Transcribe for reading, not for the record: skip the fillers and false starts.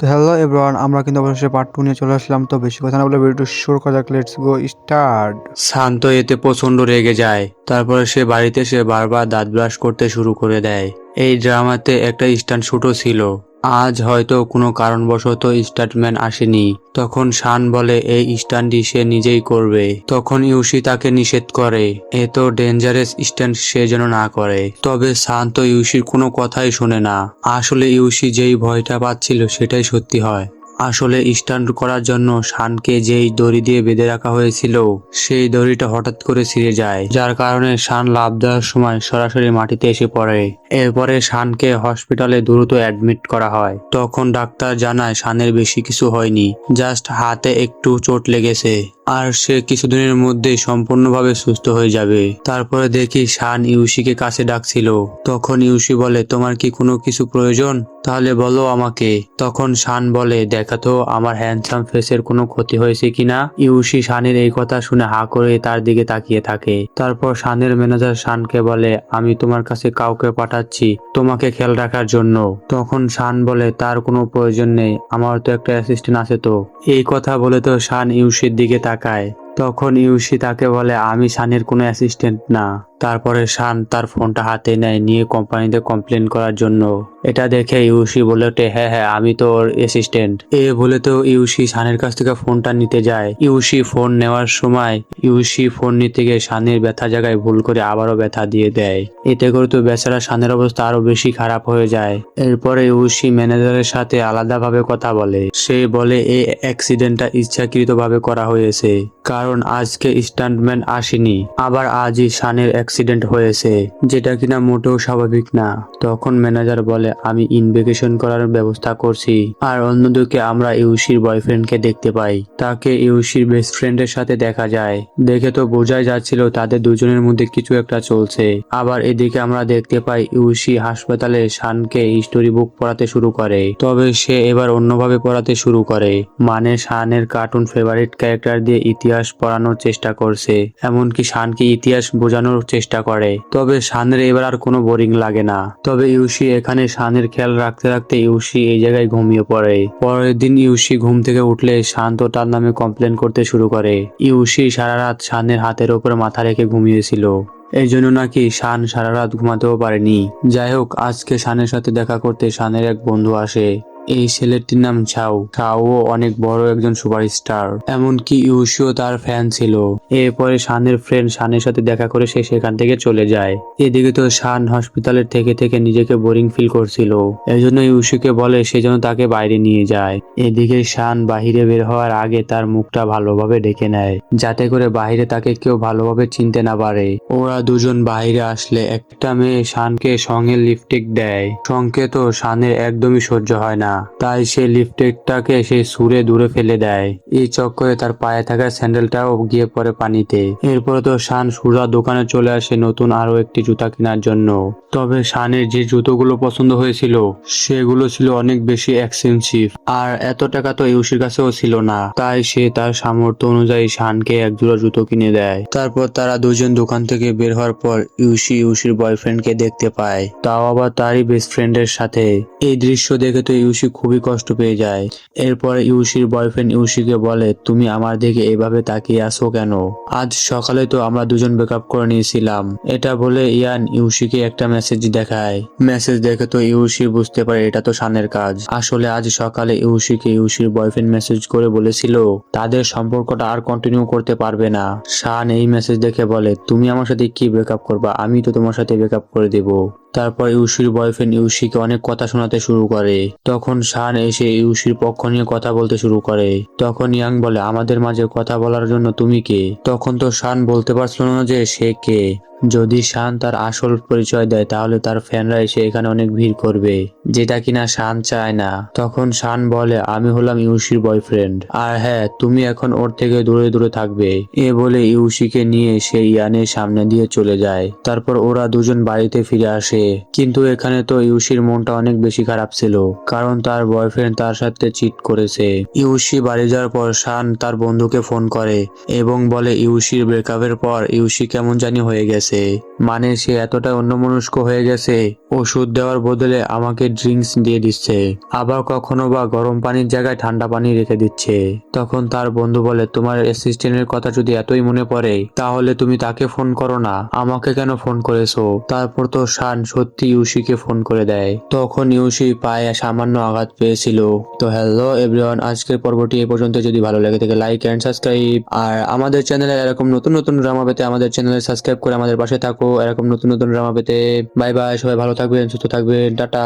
তো hello everyone, আমরা কিন্তু অবশ্যই পার্ট 2 নিয়ে চলে আসলাম। তো বেশি কথা না বলে ভিডিওটি শুরু করা যাক। Let's go start. শান্ত এতে প্রচন্ড রেগে যায়। তারপরে সে বাড়িতে সে বারবার দাঁত ব্রাশ করতে শুরু করে দেয়। এই ড্রামাতে একটা স্টান্ট শুটও ছিল। আজ হয়তো কোনো কারণবশত স্টান্টম্যান আসেনি। তখন শান বলে এই স্টান্টটি সে নিজেই করবে। তখন ইউসি তাকে নিষেধ করে, এত ডেঞ্জারাস স্টান্ট সে যেন না করে। তবে শান তো ইউসির কোনো কথাই শোনে না। আসলে ইউসি যেই ভয়টা পাচ্ছিল সেটাই সত্যি হয়। আসলে স্টান্ট করার জন্য শানকে যেই দড়ি দিয়ে বেঁধে রাখা হয়েছিল সেই দড়িটা হঠাৎ করে ছিঁড়ে যায়, যার কারণে শান লাফ দেওয়ার সময় সরাসরি মাটিতে এসে পড়ে। এরপরে শানকে হসপিটালে দ্রুত অ্যাডমিট করা হয়। তখন ডাক্তার জানায় শানের বেশি কিছু হয়নি, জাস্ট হাতে একটু চোট লেগেছে আর সে কিছুদিনের মধ্যেই সম্পূর্ণভাবে সুস্থ হয়ে যাবে। তারপরে দেখি শান ইউসিকে কাছে ডাকছিল। তখন ইউসি বলে তোমার কি কোনো কিছু প্রয়োজন, তাহলে বলো আমাকে। তখন শান বলে দেখাতো আমার হ্যান্ডসাম ফেসের কোনো ক্ষতি হয়েছে কিনা। ইউসি শানের এই কথা শুনে হা করে তার দিকে তাকিয়ে থাকে। তারপর শানের ম্যানেজার শানকে বলে আমি তোমার কাছে কাউকে পাঠাচ্ছি তোমাকে খেয়াল রাখার জন্য। তখন শান বলে তার কোনো প্রয়োজন নেই, আমার তো একটা অ্যাসিস্ট্যান্ট আছে। তো এই কথা বলে তো শান ইউসির দিকে তাকায়। তখন ইউসি তাকে বলে আমি শানের কোনো অ্যাসিস্ট্যান্ট না। তারপরে শান তার ফোনটা হাতে নেয় নিয়ে কোম্পানিতে কমপ্লেন করার জন্য। এটা দেখে ইউসি বলে ওঠে হ্যাঁ হ্যাঁ আমি তো ওর অ্যাসিস্ট্যান্ট। এ বলে তো ইউসি শানের কাছ থেকে ফোনটা নিতে যায়। ইউসি ফোন নেওয়ার সময় ইউসি ফোন নিতে গিয়ে শানের ব্যথা জায়গায় ভুল করে আবারও ব্যথা দিয়ে দেয়। এতে করে তো বেচারা শানের অবস্থা আরো বেশি খারাপ হয়ে যায়। এরপরে ইউসি ম্যানেজারের সাথে আলাদাভাবে কথা বলে। সে বলে এই অ্যাক্সিডেন্টটা ইচ্ছাকৃতভাবে করা হয়েছে, কারণ আজকে স্টান্টম্যান আসেনি। আবার আজই শানের অ্যাক্সিডেন্ট হয়েছে, যেটা কিনা মোটেও স্বাভাবিক না। তখন ম্যানেজার বলে আমি ইনভেস্টিগেশন করার ব্যবস্থা করছি। আর অন্যদিকে আমরা ইউসির বয়ফ্রেন্ডকে দেখতে পাই। তাকে ইউসির বেস্ট ফ্রেন্ডের সাথে দেখা যায়। দেখে তো বোঝাই যাচ্ছিল তাদের দুজনের মধ্যে কিছু একটা চলছে। আবার এদিকে আমরা দেখতে পাই ইউসি হাসপাতালে শানকে স্টোরি বুক পড়াতে শুরু করে। তবে সে এবার অন্যভাবে পড়াতে শুরু করে, মানে শানের কার্টুন ফেভারিট ক্যারেক্টার দিয়ে ইতিহাস পড়ানোর চেষ্টা করছে। এমনকি শানকে ইতিহাস বোঝানোর চেষ্টা করে। তবে শানের এবার আর কোনো বোরিং লাগে না। তবে ইউসি এখানে শানের খেয়াল রাখতে রাখতে ইউসি এই জায়গায় ঘুমিয়ে পড়ে। পরের দিন ইউসি ঘুম থেকে উঠলে শান তো তার নামে কমপ্লেন করতে শুরু করে। ইউসি সারা রাত শানের হাতের উপরে মাথা রেখে ঘুমিয়েছিল, এই জন্য নাকি শান সারা রাত ঘুমাতেও পারেনি। যাই হোক, আজকে শানের সাথে দেখা করতে শানের এক বন্ধু আসে। এই ছেলেটির নাম ছাও। ছাও অনেক বড় একজন সুপারস্টার, এমনকি ইউসিও তার ফ্যান ছিল। এরপরে শানের ফ্রেন্ড শানের সাথে দেখা করে সে সেখান থেকে চলে যায়। এদিকে তো শান হসপিটালের থেকে থেকে নিজেকে বোরিং ফিল করছিল। এই জন্য ইউসিকে বলে সে যেন তাকে বাইরে নিয়ে যায়। এদিকে শান বাহিরে বের হওয়ার আগে তার মুখটা ভালোভাবে ঢেকে নেয়, যাতে করে বাইরে তাকে কেউ ভালোভাবে চিনতে না পারে। ওরা দুজন বাইরে আসলে একটা মেয়ে শানকে সঙ্গে লিপস্টিক দেয়। সঙ্গে তো শানের একদমই সহ্য হয় না, তাই সে লিপস্টিকটাকে সে ছুঁড়ে দূরে ফেলে দেয়। এই চক্করে তার পায়ে থাকা স্যান্ডেলটাও গিয়ে পড়ে পানিতে। এরপরে তো শান সুরার দোকানে চলে আসে নতুন আরো একটি জুতা কেনার জন্য। তবে শানের যে জুতোগুলো পছন্দ হয়েছিল সেগুলো ছিল অনেক বেশি এক্সপেন্সিভ, আর এত টাকা তো ইউসির কাছেও ছিল না। তাই সে তার সামর্থ্য অনুযায়ী শানকে এক জোড়া জুতো কিনে দেয়। তারপর তারা দুজন দোকান থেকে বের হওয়ার পর ইউসির বয়ফ্রেন্ডকে দেখতে পায়, তাও আবার তারই বেস্ট ফ্রেন্ডের সাথে। এই দৃশ্য দেখে তো ইউসি খুবই কষ্ট পেয়ে যায়। এরপরে ইউসির বয়ফ্রেন্ড ইউসিকে বলে তুমি আমার দিকে এভাবে তাকিয়ে আসো কেন? আজ সকালে তো আমরা দুজন ব্রেকআপ করে নিয়েছিলাম। এটা বলে ইয়ান ইউসিকে একটা মেসেজ দেখায়। মেসেজ দেখে তো ইউসি বুঝতে পারে এটা তো শানের কাজ। আসলে আজ সকালে ইউসিকে ইউসির বয়ফ্রেন্ড মেসেজ করে বলেছিল তাদের সম্পর্কটা আর কন্টিনিউ করতে পারবে না। শান এই মেসেজ দেখে বলে তুমি আমার সাথে কি ব্রেকআপ করবা? আমি তো তোমার সাথে ব্রেকআপ করে দেব। তারপর ইউসির বয়ফ্রেন্ড ইউসিকে অনেক কথা শোনাতে শুরু করে। তখন শান এসে ইউসির পক্ষ নিয়ে কথা বলতে শুরু করে। তখন ইয়াং বলে আমাদের মাঝে কথা বলার জন্য তুমি কে? তখন তো শান বলতে পারছিল না যে সে কে। যদি শান তার আসল পরিচয় দেয় তাহলে তার ফ্যানরা এসে এখানে অনেক ভিড় করবে, যেটা কিনা শান চায় না। তখন শান বলে আমি হলাম ইউসির বয়ফ্রেন্ড, আর হ্যাঁ তুমি এখন ওর থেকে দূরে দূরে থাকবে। এ বলে ইউসিকে নিয়ে সে ইয়ানের সামনে দিয়ে চলে যায়। তারপর ওরা দুজন বাড়িতে ফিরে আসে। কিন্তু এখানে তো ইউসির মনটা অনেক বেশি খারাপ ছিল, কারণ তার বয়ফ্রেন্ড তার সাথে চিট করেছে। ইউসি বাড়ি যাওয়ার পর শান তার বন্ধুকে ফোন করে এবং বলে ইউসির ব্রেকআপের পর ইউসি কেমন জানি হয়ে গেছে। গেছে। মানে সে এতটা অন্যমনস্ক হয়ে গেছে, ওষুধ দেওয়ার বদলে আমাকে ড্রিঙ্কস দিয়ে দিচ্ছে, আবার কখনো বা গরম পানির জায়গায় ঠান্ডা পানি রেখে দিচ্ছে। তখন তার বন্ধু বলে, তোমার অ্যাসিস্ট্যান্টের কথা যদি এতই মনে পড়ে তাহলে তুমি তাকে ফোন করো না, আমাকে কেন ফোন করেছো? তারপর তো শান সত্যি ইউশিকে ফোন করে দেয়। তখন ইউশি পায়ে সামান্য আঘাত পেয়েছিল। তো হ্যালো এভরিওয়ান, আজকের পর্বটি এই পর্যন্ত। যদি ভালো লাগে থাকে লাইক এন্ড সাবস্ক্রাইব, আর আমাদের চ্যানেলে এরকম নতুন নতুন ড্রামা পেতে আমাদের চ্যানেলে সাবস্ক্রাইব করে আমাদের পাশে থাকো। এরকম নতুন নতুন ড্রামা পেতে। বাই বাই, সবাই ভালো থাকবেন, সুস্থ থাকবেন, টাটা।